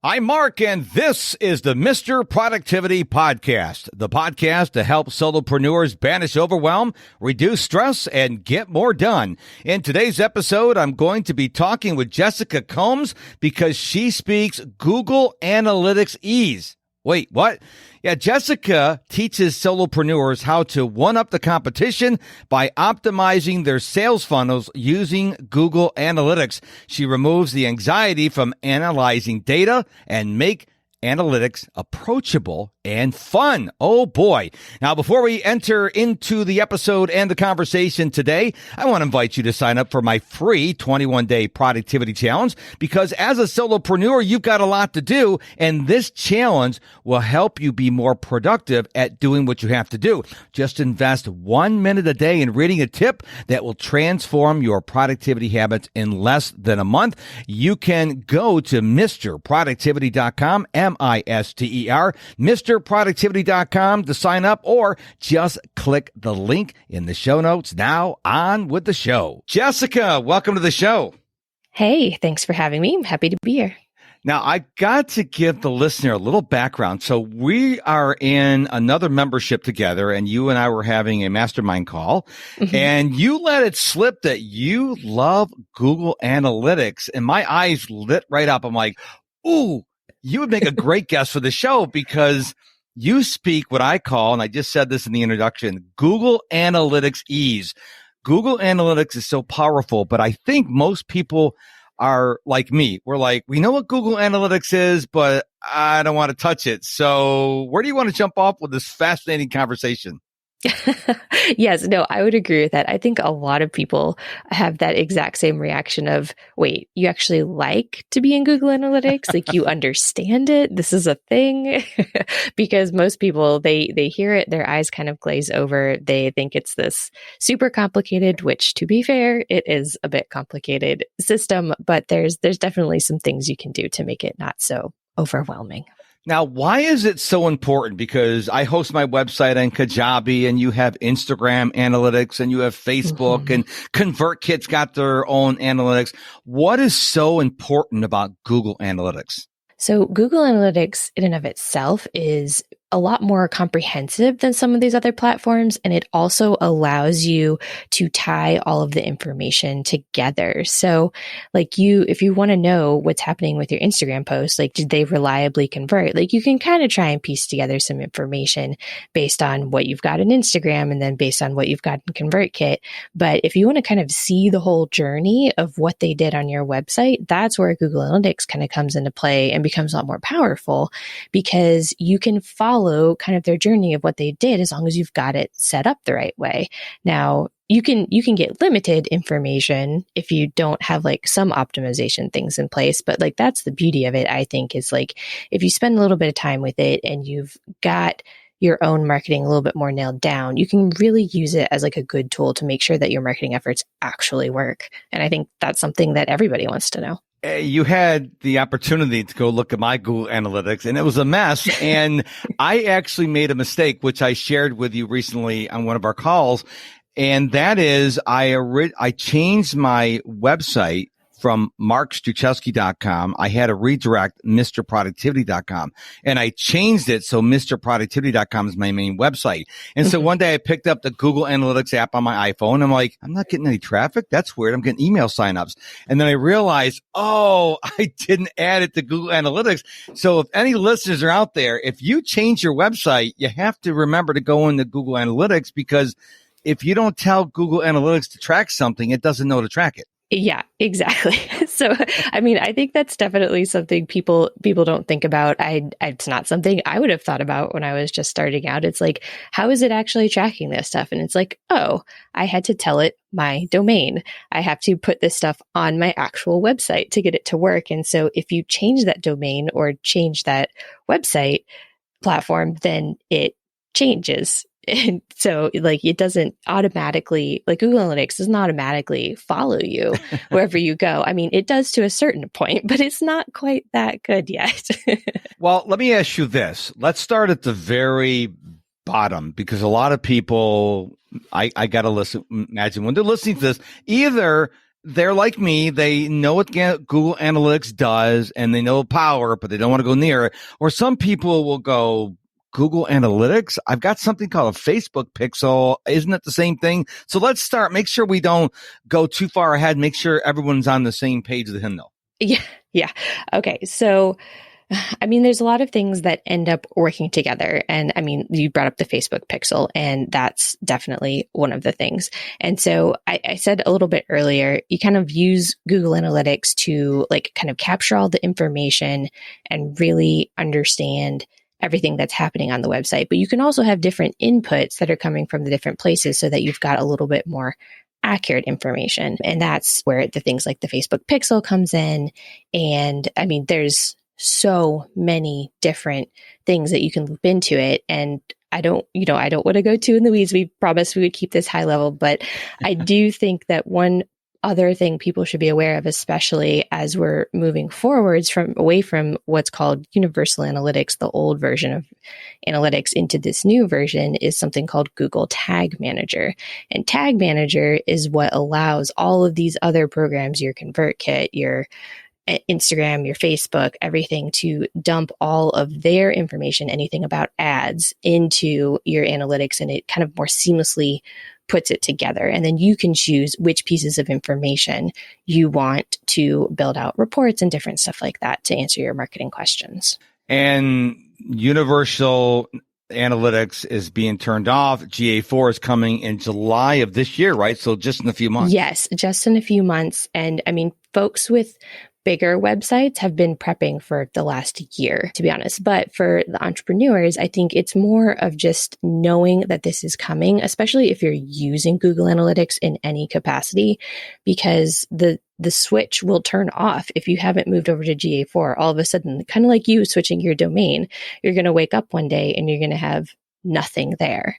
I'm Mark, and this is the Mr. Productivity Podcast, the podcast to help solopreneurs banish overwhelm, reduce stress, and get more done. In today's episode, I'm going to be talking with Jessica Combs because she speaks Google Analytics-ese. Wait, what? Yeah, Jessica teaches solopreneurs how to one-up the competition by optimizing their sales funnels using Google Analytics. She removes the anxiety from analyzing data and make analytics approachable and fun. Oh boy. Now, before we enter into the episode and the conversation today, I want to invite you to sign up for my free 21-day productivity challenge because as a solopreneur, you've got a lot to do, and this challenge will help you be more productive at doing what you have to do. Just invest 1 minute a day in reading a tip that will transform your productivity habits in less than a month. You can go to MrProductivity.com, MISTER, MrProductivity.com to sign up, or just click the link in the show notes. Now, on with the show. Jessica, welcome to the show. Hey, thanks for having me. I'm happy to be here. Now, I got to give the listener a little background. So we are in another membership together, and you and I were having a mastermind call, and you let it slip that you love Google Analytics, and my eyes lit right up. I'm like, ooh, you would make a great guest for the show because you speak what I call, and I just said this in the introduction, Google Analytics-ese. Google Analytics is so powerful, but I think most people are like me. We're like, we know what Google Analytics is, but I don't want to touch it. So where do you want to jump off with this fascinating conversation? Yes, no, I would agree with that. I think a lot of people have that exact same reaction of, wait, you actually like to be in Google Analytics? Like you understand it? This is a thing? Because most people, they hear it, their eyes kind of glaze over. They think it's this super complicated, which to be fair, it is a bit complicated system, but there's definitely some things you can do to make it not so overwhelming. Now, why is it so important? Because I host my website on Kajabi, and you have Instagram analytics, and you have Facebook, and ConvertKit's got their own analytics. What is so important about Google Analytics? So Google Analytics in and of itself is a lot more comprehensive than some of these other platforms. And it also allows you to tie all of the information together. So if you want to know what's happening with your Instagram post, like did they reliably convert? Like you can kind of try and piece together some information based on what you've got in Instagram and then based on what you've got in ConvertKit. But if you want to kind of see the whole journey of what they did on your website, that's where Google Analytics kind of comes into play and becomes a lot more powerful because you can follow kind of their journey of what they did as long as you've got it set up the right way. Now, you can get limited information if you don't have like some optimization things in place, but like that's the beauty of it, I think, is like if you spend a little bit of time with it and you've got your own marketing a little bit more nailed down, you can really use it as like a good tool to make sure that your marketing efforts actually work. And I think that's something that everybody wants to know. You had the opportunity to go look at my Google Analytics, and it was a mess. And I actually made a mistake, which I shared with you recently on one of our calls. And that is I changed my website from markstruczewski.com. I had to redirect MrProductivity.com, and I changed it so MrProductivity.com is my main website. And so one day I picked up the Google Analytics app on my iPhone. I'm like, I'm not getting any traffic. That's weird. I'm getting email signups. And then I realized, I didn't add it to Google Analytics. So if any listeners are out there, if you change your website, you have to remember to go into Google Analytics, because if you don't tell Google Analytics to track something, it doesn't know to track it. Yeah, exactly. So, I mean, I think that's definitely something people don't think about. It's not something I would have thought about when I was just starting out. It's like, how is it actually tracking this stuff? And it's like, oh, I had to tell it my domain. I have to put this stuff on my actual website to get it to work. And so if you change that domain or change that website platform, then it changes. And so like it doesn't automatically, like Google Analytics doesn't automatically follow you wherever you go. I mean, it does to a certain point, but it's not quite that good yet. Well, let me ask you this. Let's start at the very bottom, because a lot of people, I got to imagine when they're listening to this, either they're like me. They know what Google Analytics does and they know power, but they don't want to go near it. Or some people will go, Google Analytics? I've got something called a Facebook pixel. Isn't it the same thing? So let's start. Make sure we don't go too far ahead. Make sure everyone's on the same page with him, though. Yeah. Yeah. Okay. So, I mean, there's a lot of things that end up working together. And I mean, you brought up the Facebook pixel, and that's definitely one of the things. And so I said a little bit earlier, you kind of use Google Analytics to like kind of capture all the information and really understand everything that's happening on the website. But you can also have different inputs that are coming from the different places so that you've got a little bit more accurate information. And that's where the things like the Facebook pixel comes in. And I mean, there's so many different things that you can loop into it. And I don't want to go too in the weeds. We promised we would keep this high level, but I do think that one other thing people should be aware of, especially as we're moving forwards away from what's called universal analytics, the old version of analytics, into this new version, is something called Google Tag Manager. And Tag Manager is what allows all of these other programs, your ConvertKit, your Instagram, your Facebook, everything, to dump all of their information, anything about ads, into your analytics, and it kind of more seamlessly puts it together. And then you can choose which pieces of information you want to build out reports and different stuff like that to answer your marketing questions. And Universal Analytics is being turned off. GA4 is coming in July of this year, right? So just in a few months. Yes, just in a few months. And I mean, folks with bigger websites have been prepping for the last year, to be honest. But for the entrepreneurs, I think it's more of just knowing that this is coming, especially if you're using Google Analytics in any capacity, because the switch will turn off if you haven't moved over to GA4. All of a sudden, kind of like you switching your domain, you're going to wake up one day and you're going to have nothing there.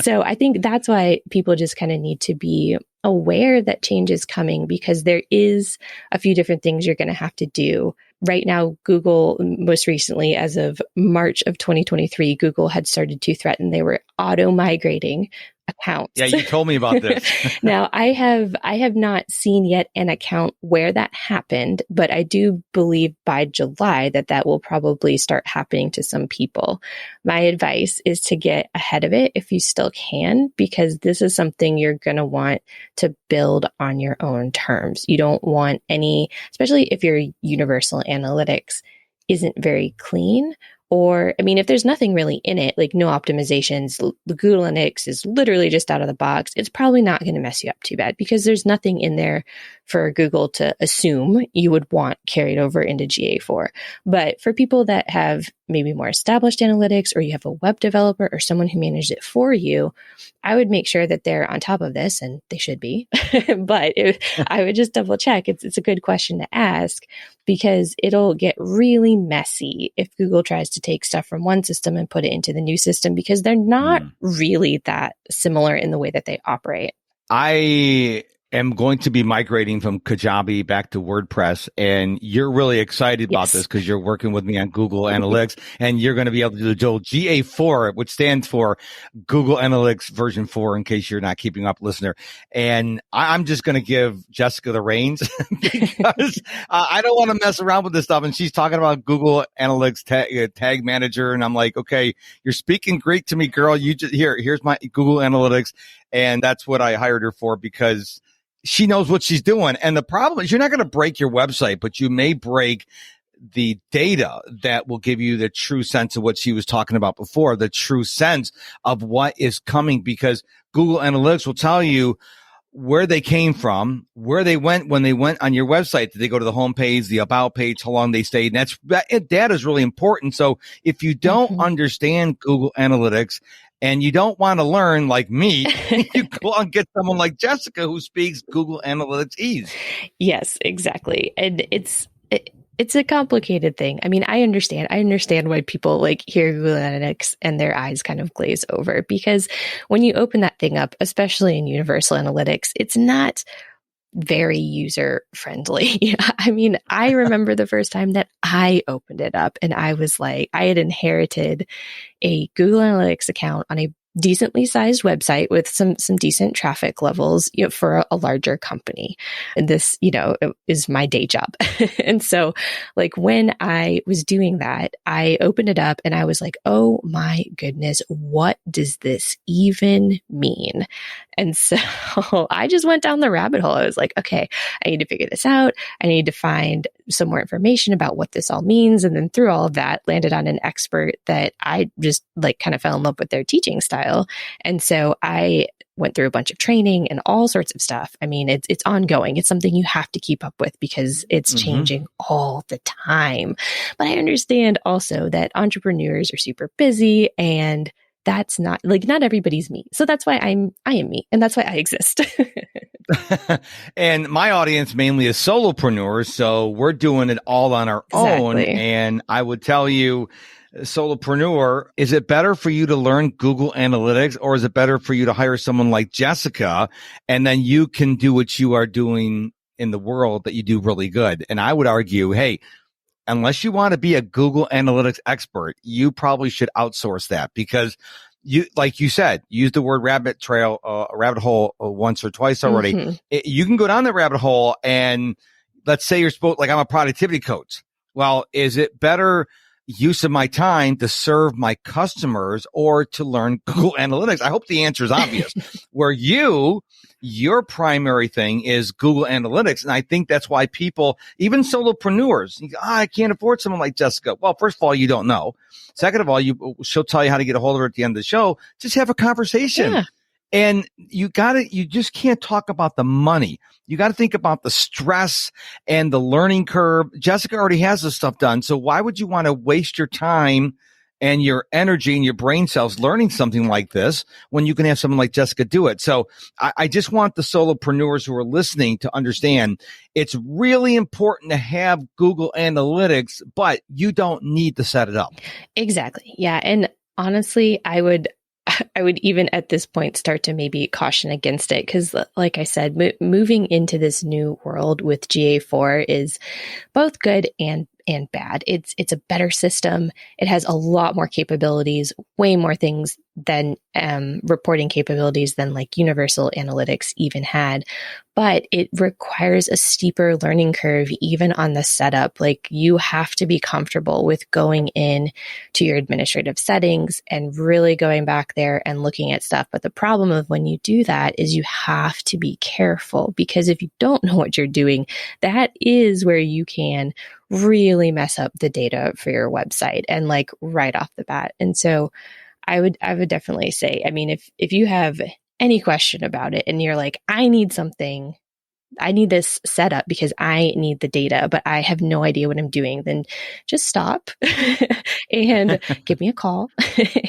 So I think that's why people just kind of need to be aware that change is coming, because there is a few different things you're going to have to do. Right now, Google, most recently, as of March of 2023, Google had started to threaten they were auto-migrating accounts. Yeah, you told me about this. Now, I have not seen yet an account where that happened, but I do believe by July that will probably start happening to some people. My advice is to get ahead of it if you still can, because this is something you're going to want to build on your own terms. You don't want any, especially if your universal analytics isn't very clean. Or, I mean, if there's nothing really in it, like no optimizations, the Google Analytics is literally just out of the box, it's probably not going to mess you up too bad, because there's nothing in there for Google to assume you would want carried over into GA4. But for people that have maybe more established analytics, or you have a web developer or someone who manages it for you, I would make sure that they're on top of this, and they should be. But I would just double check. It's a good question to ask, because it'll get really messy if Google tries to take stuff from one system and put it into the new system, because they're not really that similar in the way that they operate. I am going to be migrating from Kajabi back to WordPress, and you're really excited about this because you're working with me on Google Analytics, and you're going to be able to do GA4, which stands for Google Analytics version 4, in case you're not keeping up, listener. And I'm just going to give Jessica the reins because I don't want to mess around with this stuff. And she's talking about Google Analytics tag manager, and I'm like, okay, you're speaking Greek to me, girl. You just here's my Google Analytics, and that's what I hired her for, because she knows what she's doing. And the problem is, you're not going to break your website, but you may break the data that will give you the true sense of what she was talking about before, the true sense of what is coming, because Google Analytics will tell you where they came from, where they went when they went on your website. Did they go to the home page, the about page, how long they stayed? And that data is really important. So if you don't understand Google Analytics, and you don't want to learn like me, you go and get someone like Jessica who speaks Google Analytics-ese. Yes, exactly. And it's a complicated thing. I mean, I understand why people like hear Google Analytics and their eyes kind of glaze over, because when you open that thing up, especially in Universal Analytics, it's not very user friendly. I mean, I remember the first time that I opened it up, and I was like, I had inherited a Google Analytics account on a decently sized website with some decent traffic levels, for a larger company. And this, is my day job. And so like when I was doing that, I opened it up and I was like, oh my goodness, what does this even mean? And so I just went down the rabbit hole. I was like, okay, I need to figure this out. I need to find some more information about what this all means. And then through all of that, landed on an expert that I just like kind of fell in love with their teaching style. And so I went through a bunch of training and all sorts of stuff. I mean, it's ongoing. It's something you have to keep up with because it's changing all the time. But I understand also that entrepreneurs are super busy, and that's not everybody's me. So that's why I am me, and that's why I exist. And my audience mainly is solopreneurs, so we're doing it all on our own. And I would tell you, solopreneur, is it better for you to learn Google Analytics, or is it better for you to hire someone like Jessica, and then you can do what you are doing in the world that you do really good? And I would argue, hey, unless you want to be a Google Analytics expert, you probably should outsource that, because you, like you said, use the word rabbit hole once or twice already. You can go down the rabbit hole, and let's say you're supposed, like I'm a productivity coach. Well, is it better use of my time to serve my customers or to learn Google Analytics? I hope the answer is obvious. Where your primary thing is Google Analytics. And I think that's why people, even solopreneurs, I can't afford someone like Jessica. Well, first of all, you don't know. Second of all, she'll tell you how to get a hold of her at the end of the show. Just have a conversation. Yeah. And you just can't talk about the money. You got to think about the stress and the learning curve. Jessica already has this stuff done. So why would you want to waste your time and your energy and your brain cells learning something like this when you can have someone like Jessica do it? So I just want the solopreneurs who are listening to understand it's really important to have Google Analytics, but you don't need to set it up. Exactly. Yeah. And honestly, I would even at this point start to maybe caution against it, because like I said, moving into this new world with GA4 is both good and bad. It's a better system. It has a lot more capabilities, way more things than reporting capabilities than like Universal Analytics even had. But it requires a steeper learning curve, even on the setup. Like you have to be comfortable with going in to your administrative settings and really going back there and looking at stuff. But the problem of when you do that is you have to be careful, because if you don't know what you're doing, that is where you can really mess up the data for your website, and like right off the bat. And so I would definitely say, I mean, if you have any question about it and you're like, I need this set up because I need the data, but I have no idea what I'm doing, then just stop and give me a call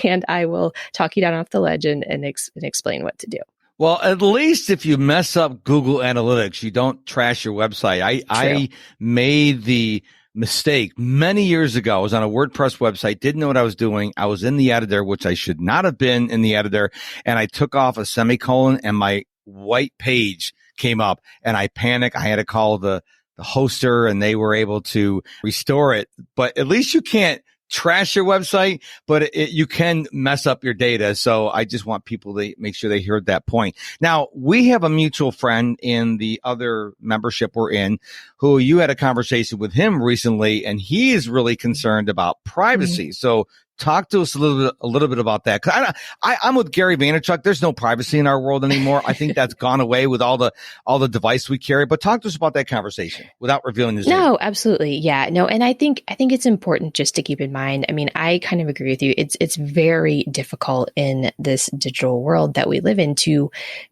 and I will talk you down off the ledge and explain what to do. Well, at least if you mess up Google Analytics, you don't trash your website. I made the mistake many years ago. I was on a WordPress website, didn't know what I was doing. I was in the editor, which I should not have been in the editor. And I took off a semicolon and my white page came up and I panicked. I had to call the hoster and they were able to restore it. But at least you can't trash your website, but you can mess up your data. So I just want people to make sure they heard that point. Now, we have a mutual friend in the other membership we're in who you had a conversation with him recently, and he is really concerned about privacy. So talk to us a little bit about that. 'Cause I'm with Gary Vaynerchuk. There's no privacy in our world anymore. I think that's gone away with all the device we carry. But talk to us about that conversation without revealing his name. No, absolutely. Yeah. No. And I think it's important just to keep in mind. I mean, I kind of agree with you. It's very difficult in this digital world that we live in to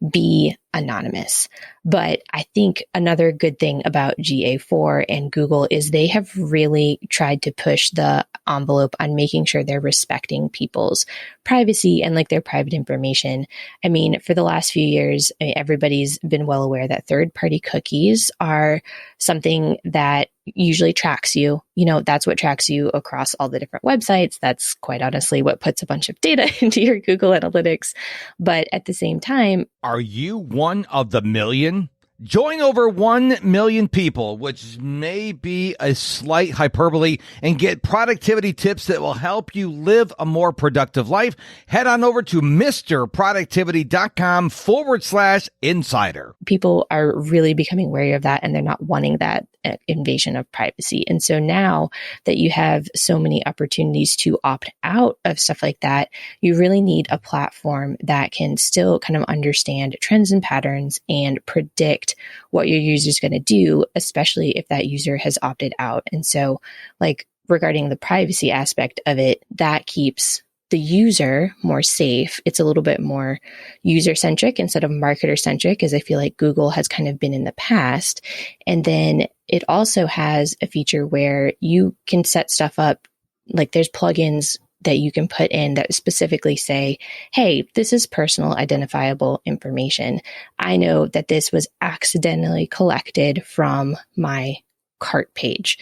be anonymous. But I think another good thing about GA4 and Google is they have really tried to push the envelope on making sure they're respecting people's privacy and like their private information. I mean, for the last few years, everybody's been well aware that third-party cookies are something that usually tracks you. You know, that's what tracks you across all the different websites. That's quite honestly what puts a bunch of data into your Google Analytics. But at the same time, are you one of the million Join over 1 million people, which may be a slight hyperbole, and get productivity tips that will help you live a more productive life. Head on over to mrproductivity.com/insider. People are really becoming wary of that, and they're not wanting that invasion of privacy. And so now that you have so many opportunities to opt out of stuff like that, you really need a platform that can still kind of understand trends and patterns and predict what your user is going to do, especially if that user has opted out. And so, like, regarding the privacy aspect of it, that keeps the user more safe. It's a little bit more user-centric instead of marketer-centric, as I feel like Google has kind of been in the past. And then it also has a feature where you can set stuff up, like there's plugins that you can put in that specifically say, hey, this is personal identifiable information. I know that this was accidentally collected from my cart page,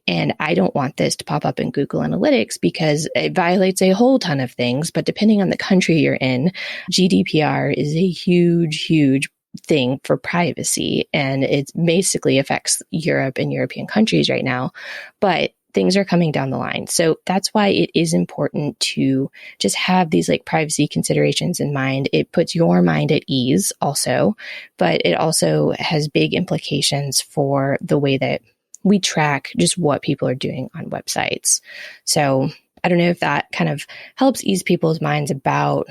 and I don't want this to pop up in Google Analytics because it violates a whole ton of things. But depending on the country you're in, GDPR is a huge thing for privacy, and it basically affects Europe and European countries right now. But things are coming down the line. So that's why it is important to just have these like privacy considerations in mind. It puts your mind at ease also, but it also has big implications for the way that we track just what people are doing on websites. So I don't know if that kind of helps ease people's minds about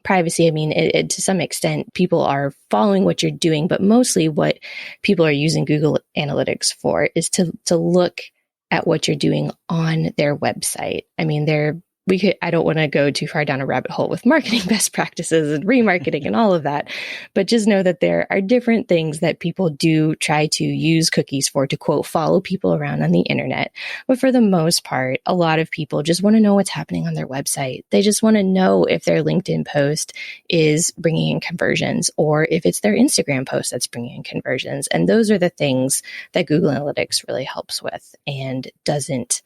privacy. I mean, to some extent, people are following what you're doing, but mostly what people are using Google Analytics for is to look at what you're doing on their website. I mean, I don't want to go too far down a rabbit hole with marketing best practices and remarketing and all of that, but just know that there are different things that people do try to use cookies for, to quote, follow people around on the internet. But for the most part, a lot of people just want to know what's happening on their website. They just want to know if their LinkedIn post is bringing in conversions, or if it's their Instagram post that's bringing in conversions. And those are the things that Google Analytics really helps with, and doesn't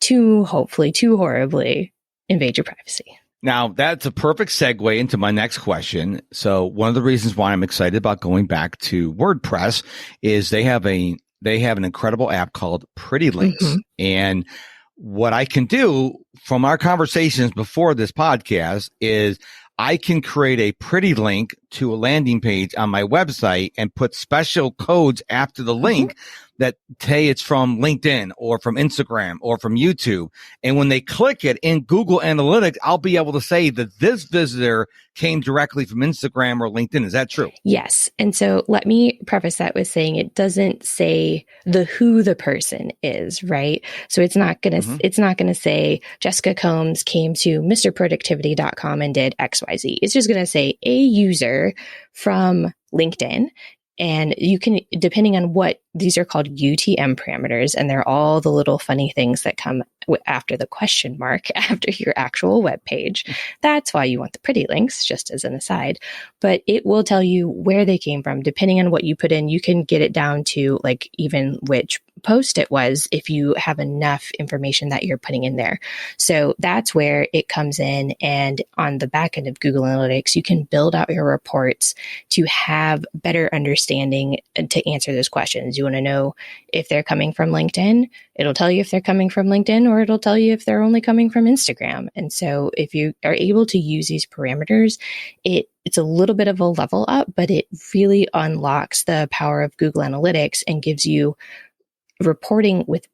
hopefully too horribly invade your privacy. Now, that's a perfect segue into my next question. So one of the reasons why I'm excited about going back to WordPress is they have an incredible app called Pretty Links. Mm-hmm. And what I can do from our conversations before this podcast is I can create a pretty link to a landing page on my website and put special codes after the link mm-hmm. that say it's from LinkedIn or from Instagram or from YouTube. And when they click it in Google Analytics, I'll be able to say that this visitor came directly from Instagram or LinkedIn. Is that true? Yes. And so let me preface that with saying it doesn't say who the person is, right? So it's not going to say Jessica Combs came to mrproductivity.com and did XYZ. It's just going to say a user from LinkedIn. And you can, depending on what, these are called UTM parameters, and they're all the little funny things that come after the question mark after your actual web page. That's why you want the pretty links, just as an aside. But it will tell you where they came from. Depending on what you put in, you can get it down to like even which post it was if you have enough information that you're putting in there. So that's where it comes in. And on the back end of Google Analytics, you can build out your reports to have better understanding to answer those questions. You want to know if they're coming from LinkedIn, it'll tell you if they're coming from LinkedIn, or it'll tell you if they're only coming from Instagram. And so if you are able to use these parameters, it's a little bit of a level up, but it really unlocks the power of Google Analytics and gives you reporting with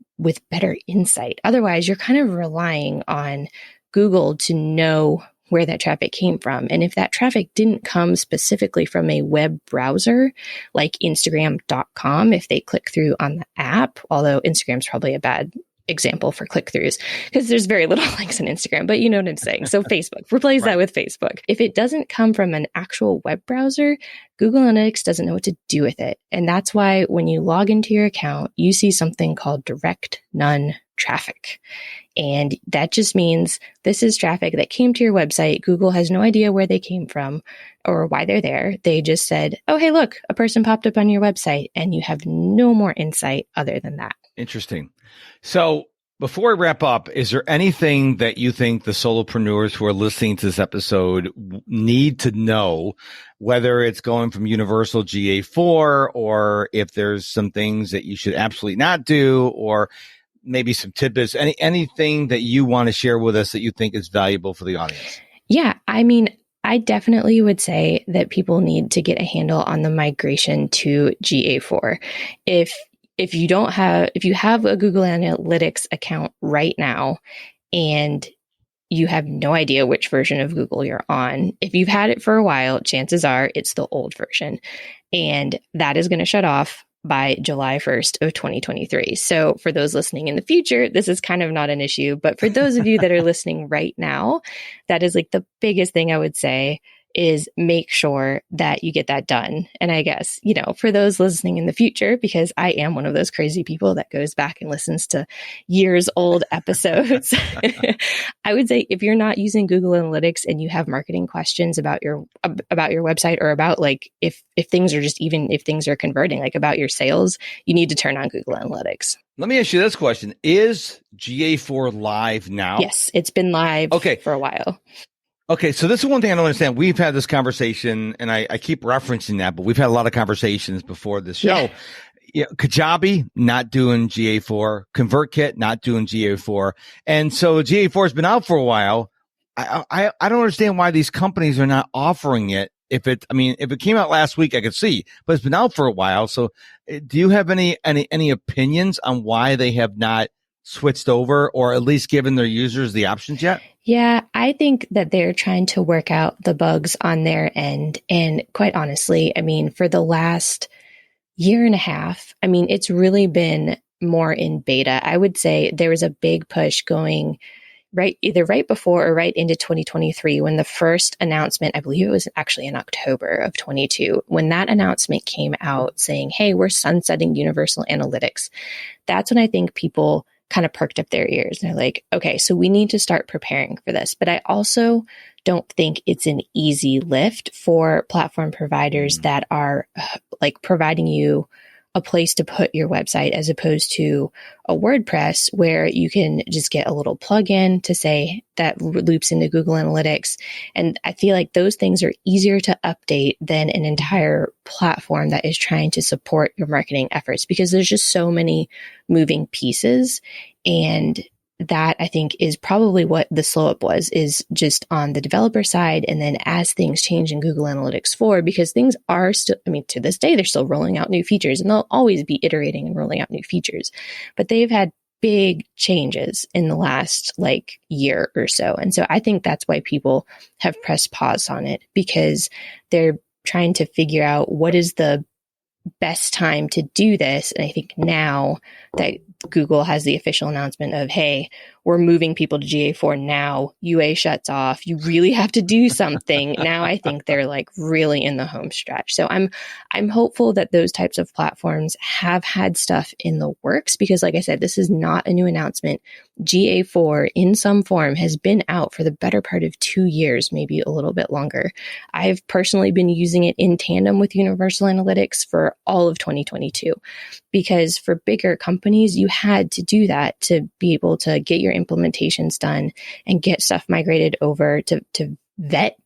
better insight. Otherwise, you're kind of relying on Google to know where that traffic came from. And if that traffic didn't come specifically from a web browser like Instagram.com, if they click through on the app, although Instagram's probably a bad example for click-throughs because there's very little links in Instagram, but you know what I'm saying. So Facebook, replace that with Facebook. If it doesn't come from an actual web browser, Google Analytics doesn't know what to do with it. And that's why when you log into your account, you see something called direct none traffic. And that just means this is traffic that came to your website. Google has no idea where they came from or why they're there. They just said, oh, hey, look, a person popped up on your website, and you have no more insight other than that. Interesting. So Before we wrap up, is there anything that you think the solopreneurs who are listening to this episode need to know, whether it's going from universal GA4 or if there's some things that you should absolutely not do, or maybe some tidbits, anything that you want to share with us that you think is valuable for the audience? Yeah, I mean, I definitely would say that people need to get a handle on the migration to GA4. If you have a Google Analytics account right now and you have no idea which version of Google you're on, if you've had it for a while, chances are it's the old version. And that is going to shut off by July 1st of 2023. So for those listening in the future, this is kind of not an issue. But for those of you that are listening right now, that is like the biggest thing I would say is make sure that you get that done. And I guess, for those listening in the future, because I am one of those crazy people that goes back and listens to years old episodes, I would say if you're not using Google Analytics and you have marketing questions about your website, or about like if things are if things are converting, like about your sales, you need to turn on Google Analytics. Let me ask you this question. Is GA4 live now? Yes, it's been live for a while. Okay, so this is one thing I don't understand. We've had this conversation, and I keep referencing that, but we've had a lot of conversations before this show. Yeah. Kajabi, not doing GA4. ConvertKit, not doing GA4. And so GA4 has been out for a while. I don't understand why these companies are not offering it. If it came out last week, I could see, but it's been out for a while. So do you have any opinions on why they have not switched over, or at least given their users the options yet? Yeah, I think that they're trying to work out the bugs on their end. And quite honestly, for the last year and a half, it's really been more in beta. I would say there was a big push going either right before or right into 2023 when the first announcement, I believe it was actually in October of 22, when that announcement came out saying, hey, we're sunsetting Universal Analytics. That's when I think people kind of perked up their ears. And they're like, okay, so we need to start preparing for this. But I also don't think it's an easy lift for platform providers that are like providing you a place to put your website, as opposed to a WordPress where you can just get a little plugin to say that loops into Google Analytics. And I feel like those things are easier to update than an entire platform that is trying to support your marketing efforts, because there's just so many moving pieces. And that, I think, is probably what the slow up was, is just on the developer side. And then as things change in Google Analytics 4, because things are still, to this day, they're still rolling out new features, and they'll always be iterating and rolling out new features. But they've had big changes in the last year or so. And so I think that's why people have pressed pause on it, because they're trying to figure out what is the best time to do this. And I think now that Google has the official announcement of, hey, we're moving people to GA4 now, UA shuts off, you really have to do something. Now I think they're really in the home stretch. So I'm hopeful that those types of platforms have had stuff in the works, because like I said, this is not a new announcement. GA4 in some form has been out for the better part of 2 years, maybe a little bit longer. I've personally been using it in tandem with Universal Analytics for all of 2022, because for bigger companies, you had to do that to be able to get your implementations done and get stuff migrated over to vet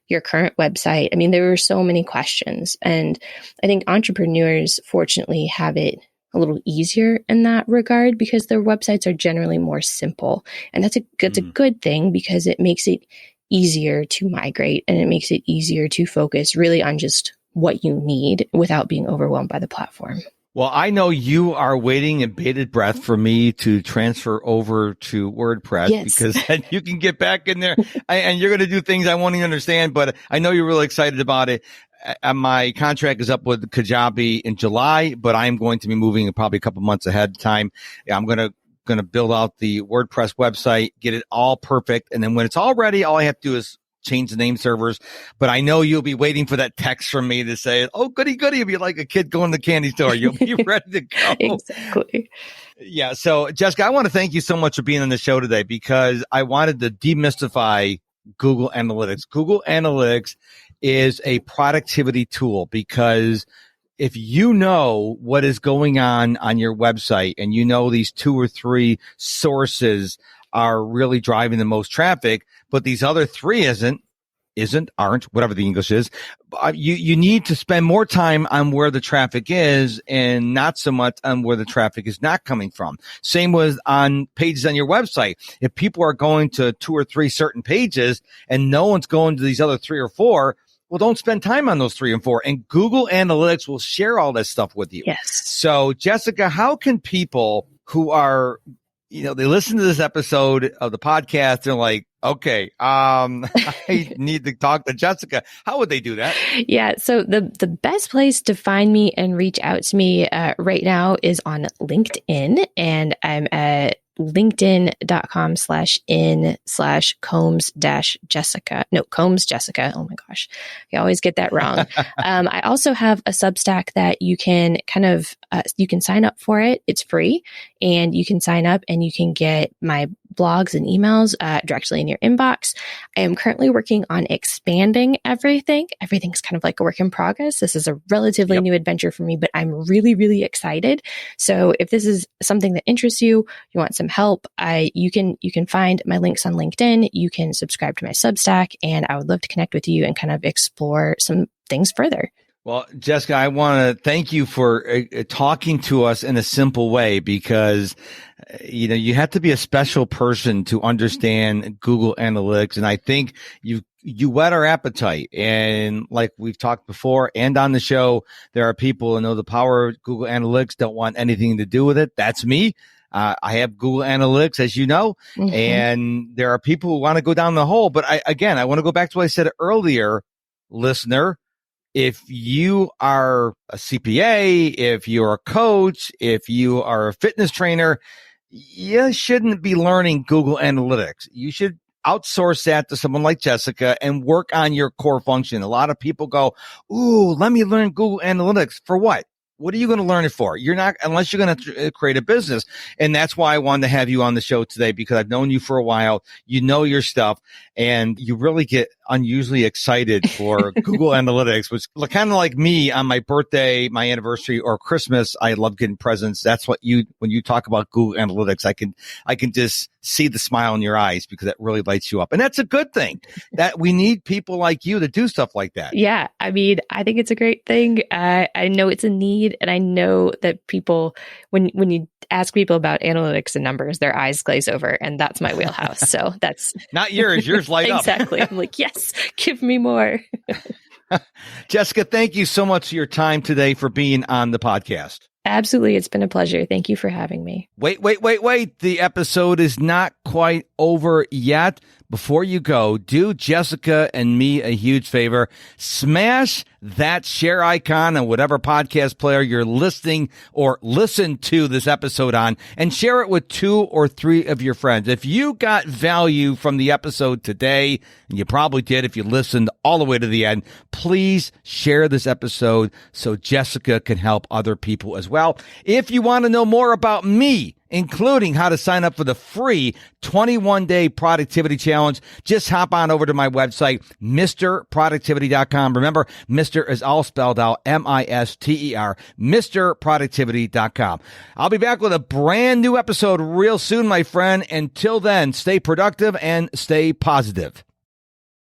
your current website. There were so many questions, and I think entrepreneurs fortunately have it a little easier in that regard, because their websites are generally more simple. And that's a good thing, because it makes it easier to migrate, and it makes it easier to focus really on just what you need without being overwhelmed by the platform. Well, I know you are waiting in bated breath for me to transfer over to WordPress, because then you can get back in there and you're going to do things I won't even understand, but I know you're really excited about it. My contract is up with Kajabi in July, but I'm going to be moving probably a couple months ahead of time. I'm going to build out the WordPress website, get it all perfect. And then when it's all ready, all I have to do is change the name servers. But I know you'll be waiting for that text from me to say, oh, goody, goody. You'll be like a kid going to the candy store. You'll be ready to go. Exactly. Yeah. So Jessica, I want to thank you so much for being on the show today, because I wanted to demystify Google Analytics. Google Analytics is a productivity tool, because if you know what is going on your website and you know these 2 or 3 sources are really driving the most traffic, but these other 3 aren't, whatever the English is, you need to spend more time on where the traffic is and not so much on where the traffic is not coming from. Same with on pages on your website. If people are going to 2 or 3 certain pages and no one's going to these other 3 or 4, well, don't spend time on those 3 and 4. And Google Analytics will share all that stuff with you. Yes. So, Jessica, how can people who are, they listen to this episode of the podcast, they're like, okay, I need to talk to Jessica. How would they do that? Yeah. So the best place to find me and reach out to me right now is on LinkedIn, and I'm at linkedin.com/in/Combs-Jessica. No, Combs Jessica. Oh my gosh. I always get that wrong. I also have a Substack that you can you can sign up for it. It's free, and you can sign up and you can get my blogs and emails directly in your inbox. I am currently working on expanding everything. Everything's kind of like a work in progress. This is a relatively new adventure for me, but I'm really, really excited. So if this is something that interests you, you want some help, you can find my links on LinkedIn. You can subscribe to my Substack, and I would love to connect with you and kind of explore some things further. Well, Jessica, I want to thank you for talking to us in a simple way, because, you have to be a special person to understand Google Analytics. And I think you whet our appetite. And like we've talked before and on the show, there are people who know the power of Google Analytics, don't want anything to do with it. That's me. I have Google Analytics, as you know, and there are people who want to go down the hole. But I want to go back to what I said earlier, listener. If you are a CPA, if you're a coach, if you are a fitness trainer, you shouldn't be learning Google Analytics. You should outsource that to someone like Jessica and work on your core function. A lot of people go, ooh, let me learn Google Analytics. For what? What are you going to learn it for? You're not, unless you're going to create a business. And that's why I wanted to have you on the show today, because I've known you for a while. You know your stuff, and you really get unusually excited for Google Analytics, which kind of like me on my birthday, my anniversary, or Christmas. I love getting presents. That's what when you talk about Google Analytics, I can just see the smile in your eyes, because that really lights you up. And that's a good thing, that we need people like you to do stuff like that. Yeah. I mean, I think it's a great thing. I know it's a need, and I know that people, when you ask people about analytics and numbers, their eyes glaze over, and that's my wheelhouse. So that's not yours. Yours light up. Exactly. I'm like, yes, give me more. Jessica, thank you so much for your time today, for being on the podcast. Absolutely. It's been a pleasure. Thank you for having me. Wait. The episode is not quite over yet. Before you go, do Jessica and me a huge favor. Smash that share icon on whatever podcast player you're listening or listen to this episode on, and share it with 2 or 3 of your friends. If you got value from the episode today, and you probably did if you listened all the way to the end, please share this episode so Jessica can help other people as well. If you want to know more about me, including how to sign up for the free 21-day productivity challenge, just hop on over to my website, MrProductivity.com. Remember, Mr. is all spelled out, M-I-S-T-E-R, MrProductivity.com. I'll be back with a brand new episode real soon, my friend. Until then, stay productive and stay positive.